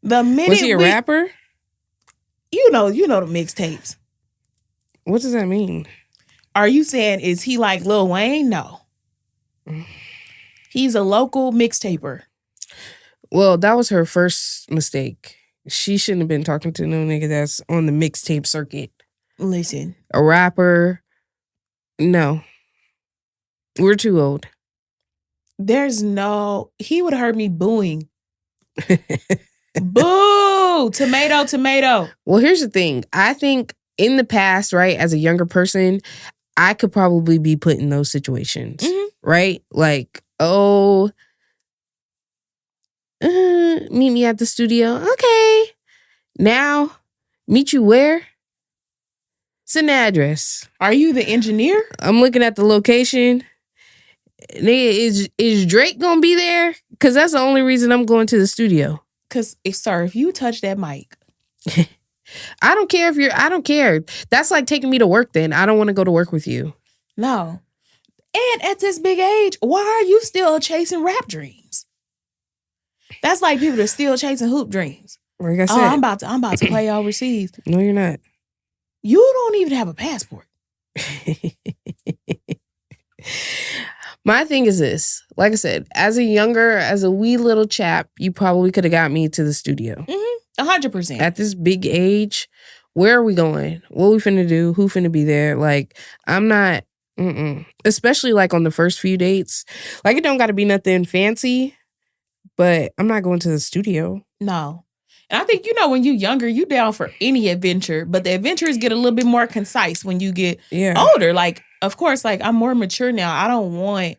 S1: The minute
S2: was he a rapper?
S1: You know the mixtapes.
S2: What does that mean?
S1: Are you saying is he like Lil Wayne? No. He's a local mixtaper.
S2: Well, that was her first mistake. She shouldn't have been talking to no nigga that's on the mixtape circuit.
S1: Listen.
S2: A rapper? No. We're too old.
S1: He would have heard me booing. Boo! Tomato, tomato.
S2: Well, here's the thing. I think in the past, right, as a younger person, I could probably be put in those situations, right? Like, oh, Meet me at the studio. Okay. Now, meet you where? Send the address.
S1: Are you the engineer?
S2: I'm looking at the location. Nigga, is Drake gonna be there? Because that's the only reason I'm going to the studio.
S1: Because, if you touch that mic.
S2: I don't care I don't care. That's like taking me to work then. I don't want to go to work with you.
S1: No. And at this big age, why are you still chasing rap dreams? That's like people that are still chasing hoop dreams.
S2: Like I said,
S1: I'm about to play overseas.
S2: No, you're not.
S1: You don't even have a passport.
S2: My thing is this. Like I said, as a wee little chap, you probably could have got me to the studio.
S1: 100%.
S2: At this big age, where are we going? What we finna do? Who finna be there? Like, I'm not, especially like on the first few dates. Like, it don't gotta be nothing fancy, but I'm not going to the studio.
S1: No. And I think, when you're younger, you down for any adventure, but the adventures get a little bit more concise when you get older. Like, of course, like I'm more mature now. I don't want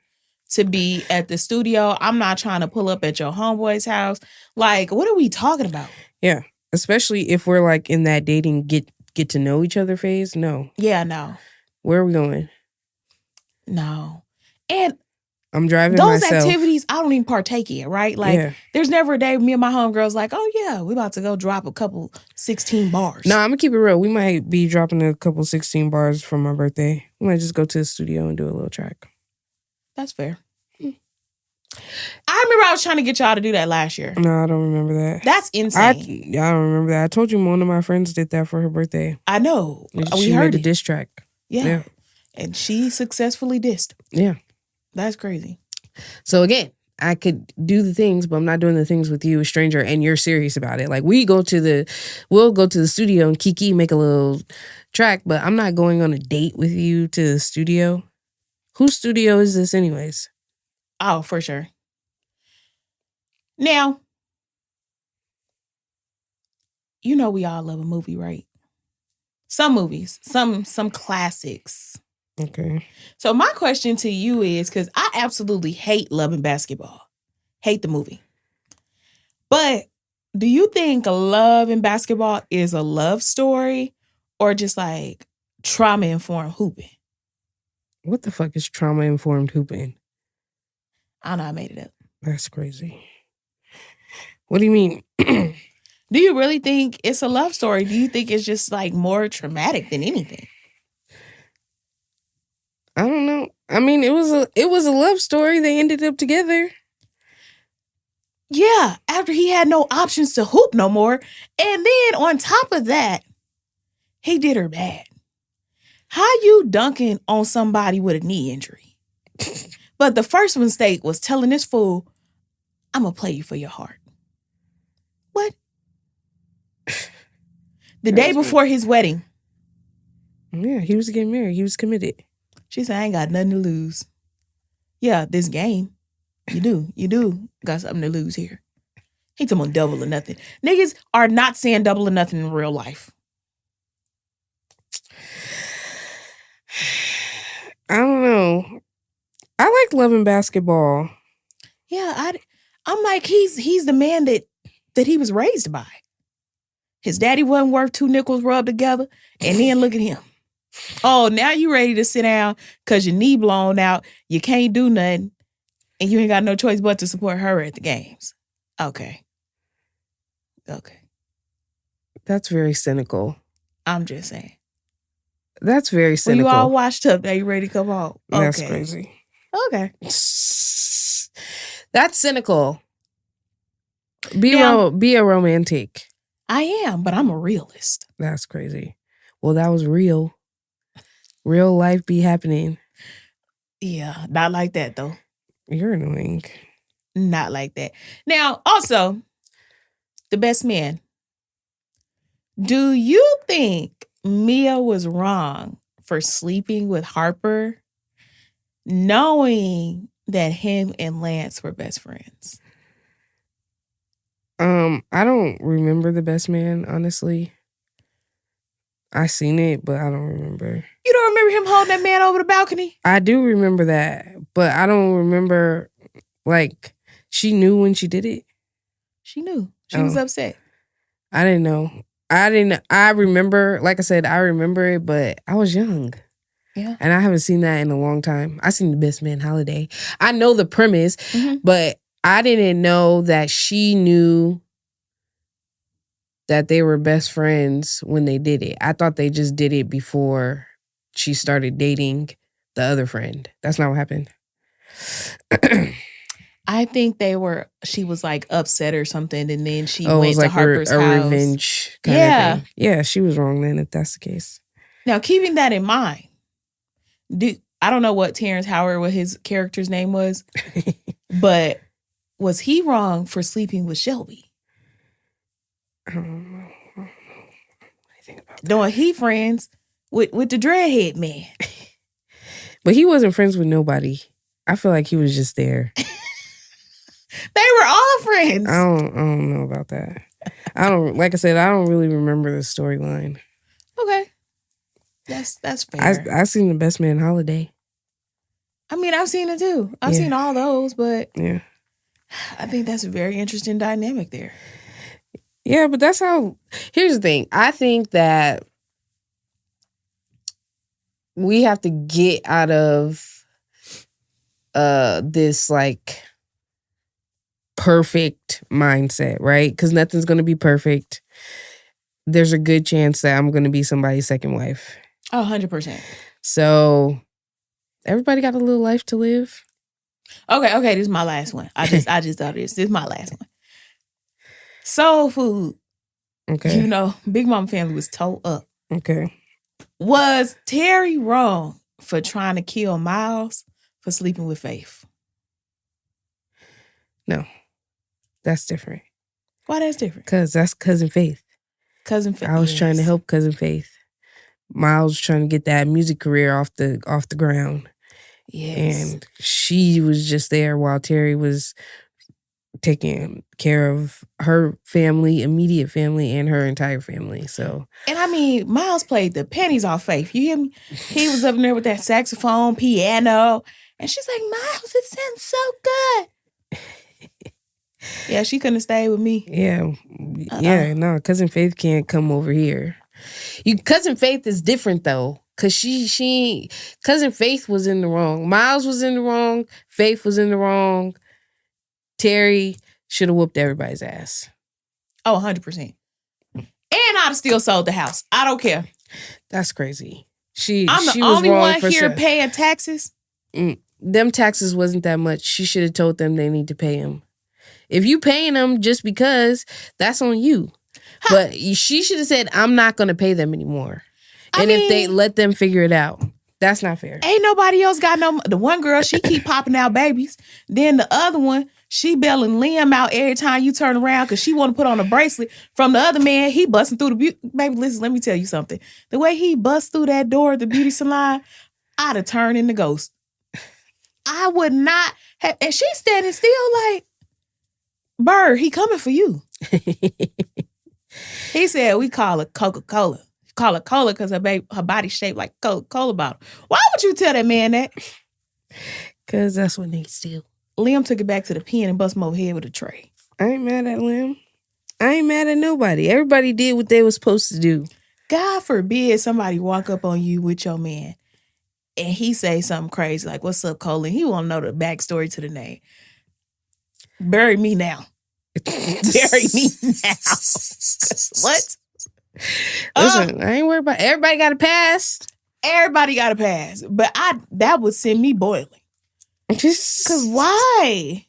S1: to be at the studio. I'm not trying to pull up at your homeboy's house. Like, what are we talking about?
S2: Yeah. Especially if we're like in that dating get to know each other phase. No.
S1: Yeah, no.
S2: Where are we going?
S1: No. And
S2: I'm driving
S1: those
S2: myself.
S1: activities I don't even partake in, right? Like, there's never a day me and my homegirls like, oh yeah, we about to go drop a couple 16 bars.
S2: No, I'm gonna keep it real. We might be dropping a couple 16 bars for my birthday. We might just go to the studio and do a little track.
S1: That's fair. I remember I was trying to get y'all to do that last year.
S2: No, I don't remember that.
S1: That's insane.
S2: I don't remember that. I told you one of my friends did that for her birthday.
S1: I know.
S2: She made a diss track.
S1: Yeah. And she successfully dissed.
S2: Yeah.
S1: That's crazy.
S2: So again, I could do the things, but I'm not doing the things with you, a stranger, and you're serious about it. Like we'll go to the studio and Kiki make a little track, but I'm not going on a date with you to the studio. Whose studio is this anyways?
S1: Oh, for sure. Now, we all love a movie, right? Some movies, some classics.
S2: Okay.
S1: So my question to you is, because I absolutely hate Love and Basketball. Hate the movie. But do you think Love and Basketball is a love story or just like trauma-informed hooping?
S2: What the fuck is trauma-informed hooping?
S1: I don't know. I made it up.
S2: That's crazy. What do you mean?
S1: Do you really think it's a love story? Do you think it's just like more traumatic than anything?
S2: I don't know. I mean, it was a love story. They ended up together.
S1: Yeah, after he had no options to hoop no more. And then on top of that, he did her bad. How you dunking on somebody with a knee injury? But the first mistake was telling this fool, I'm going to play you for your heart. What? The day before his wedding.
S2: Yeah, he was getting married. He was committed.
S1: She said, I ain't got nothing to lose. Yeah, this game. You do. Got something to lose here. He talking about double or nothing. Niggas are not saying double or nothing in real life.
S2: I don't know. I like Love and Basketball.
S1: Yeah, I'm like, he's the man that he was raised by. His daddy wasn't worth 2 nickels rubbed together. And then look at him. Oh, now you ready to sit down because your knee blown out. You can't do nothing. And you ain't got no choice but to support her at the games. Okay.
S2: That's very cynical.
S1: I'm just saying.
S2: That's very cynical.
S1: Well, you all washed up. Now you ready to come home. Okay.
S2: That's crazy.
S1: Okay.
S2: That's cynical. Be a romantic.
S1: I am, but I'm a realist.
S2: That's crazy. Well, that was real. Real life be happening.
S1: Yeah, not like that though.
S2: You're annoying.
S1: Not like that. Now, also, the best man. Do you think Mia was wrong for sleeping with Harper, knowing that him and Lance were best friends?
S2: I don't remember The Best Man, honestly. I seen it, but I don't remember.
S1: You don't remember him holding that man over the balcony?
S2: I do remember that, but I don't remember, like, she knew when she did it.
S1: She knew. She was upset.
S2: I didn't know. I remember, like I said, I remember it, but I was young.
S1: Yeah.
S2: And I haven't seen that in a long time. I seen The Best Man Holiday. I know the premise, but I didn't know that she knew that they were best friends when they did it. I thought they just did it before she started dating the other friend. That's not what happened.
S1: I think she was like upset or something, and then she
S2: it
S1: went
S2: was
S1: to
S2: like
S1: Harper's
S2: a
S1: house.
S2: revenge kind of thing. Yeah, she was wrong then if that's the case.
S1: Now, keeping that in mind, I don't know what Terrence Howard, what his character's name was, but was he wrong for sleeping with Shelby?
S2: I don't know. What do you think about that?
S1: Knowing he friends with the dreadhead man.
S2: But he wasn't friends with nobody. I feel like he was just there.
S1: They were all friends.
S2: I don't know about that. Like I said, I don't really remember the storyline.
S1: Okay. That's fair.
S2: I seen The Best Man Holiday.
S1: I mean, I've seen it too. I've seen all those, but
S2: yeah,
S1: I think that's a very interesting dynamic there.
S2: Yeah, but that's how. Here's the thing. I think that we have to get out of this like perfect mindset, right? Because nothing's gonna be perfect. There's a good chance that I'm gonna be somebody's second wife.
S1: 100%.
S2: So everybody got a little life to live.
S1: Okay, this is my last one. I just thought of this. This is my last one. Soul food.
S2: Okay.
S1: You know, Big Mama family was towed up.
S2: Okay.
S1: Was Terry wrong for trying to kill Miles for sleeping with Faith?
S2: No. That's different.
S1: Why that's different?
S2: Because that's Cousin Faith.
S1: Cousin Faith.
S2: I was trying to help Cousin Faith. Miles was trying to get that music career off the ground.
S1: Yes.
S2: And she was just there while Terry was taking care of her family, immediate family, and her entire family. So,
S1: and I mean, Miles played the pennies off Faith. You hear me? He was up in there with that saxophone, piano, and she's like, "Miles, it sounds so good." Yeah, she couldn't have stayed with me.
S2: Yeah, no, Cousin Faith can't come over here. Cousin Faith is different though, cause she Cousin Faith was in the wrong. Miles was in the wrong. Faith was in the wrong. Terry should have whooped everybody's ass.
S1: Oh, 100%. And I'd have still sold the house. I don't care.
S2: That's crazy.
S1: I'm the
S2: was
S1: only
S2: wrong
S1: one
S2: for
S1: here paying taxes.
S2: Them taxes wasn't that much. She should have told them they need to pay them. If you paying them just because, that's on you. But she should have said, I'm not going to pay them anymore. If they let them figure it out. That's not fair.
S1: Ain't nobody else got no... The one girl, she keep popping out babies. Then the other one, she bailing Liam out every time you turn around because she want to put on a bracelet. From the other man, he busting through the beauty... Baby, listen, let me tell you something. The way he busts through that door at the beauty salon, I'd have turned into ghost. I would not have... And she's standing still like, Bird, he coming for you. He said, we call it Coca-Cola. Call it cola because her body shaped like Coca-Cola bottle. Why would you tell that man that?
S2: Because that's what niggas do.
S1: Liam took it back to the pen and bust him over head with a tray.
S2: I ain't mad at Liam. I ain't mad at nobody. Everybody did what they was supposed to do.
S1: God forbid somebody walk up on you with your man and he say something crazy like, what's up, Cole? And he want to know the backstory to the name. Bury me now. Bury me now. What?
S2: Listen, I ain't worried about it. Everybody got a pass.
S1: Everybody got a pass. But that would send me boiling. Because why?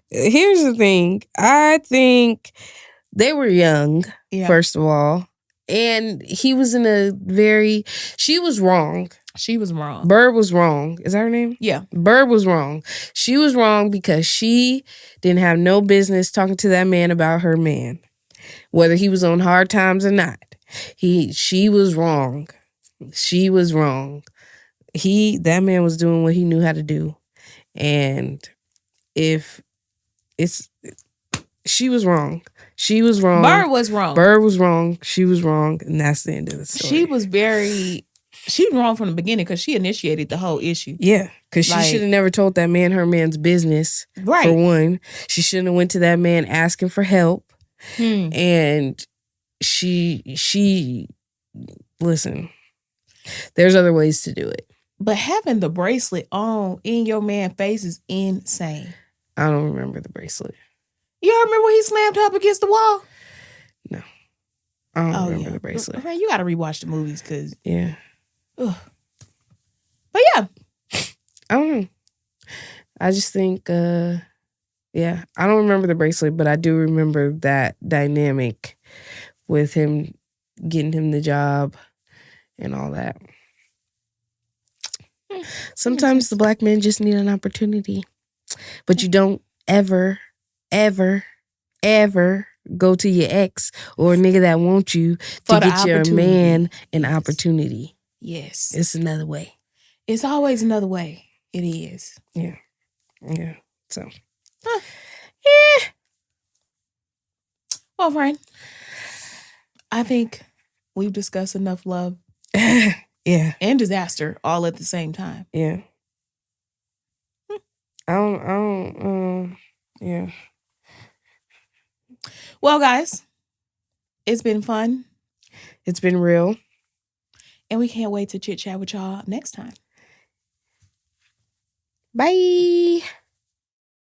S2: Here's the thing. I think they were young, first of all. And he was she was wrong.
S1: She was wrong.
S2: Bird was wrong. Is that her name?
S1: Yeah.
S2: Bird was wrong. She was wrong because she didn't have no business talking to that man about her man. Whether he was on hard times or not. She was wrong. She was wrong. That man was doing what he knew how to do. And she was wrong. She was wrong.
S1: Bird was wrong.
S2: Bird was wrong. She was wrong. And that's the end of the story.
S1: She was very She was wrong from the beginning because she initiated the whole issue.
S2: Yeah, because she
S1: Like-
S2: should have never told that man her man's business.
S1: Right.
S2: For one, she shouldn't have went to that man asking for help. And she listen, there's other ways to do it.
S1: But having the bracelet on in your man's face is insane.
S2: I don't remember the bracelet.
S1: You remember when he slammed her up against the wall?
S2: No. I don't remember the bracelet.
S1: Man, you got to rewatch the movies because...
S2: Yeah.
S1: Ugh. But yeah.
S2: I don't know. I just think, I don't remember the bracelet, but I do remember that dynamic with him getting him the job and all that. Sometimes the black men just need an opportunity, but you don't ever, ever, ever go to your ex or a nigga that wants you to get your man an opportunity.
S1: Yes.
S2: It's another way.
S1: It's always another way. It is.
S2: Yeah. Yeah. So.
S1: Yeah. Well, friend, I think we've discussed enough love.
S2: Yeah.
S1: And disaster all at the same time.
S2: Yeah. Yeah.
S1: Well, guys, it's been fun.
S2: It's been real.
S1: And we can't wait to chit chat with y'all next time.
S2: Bye.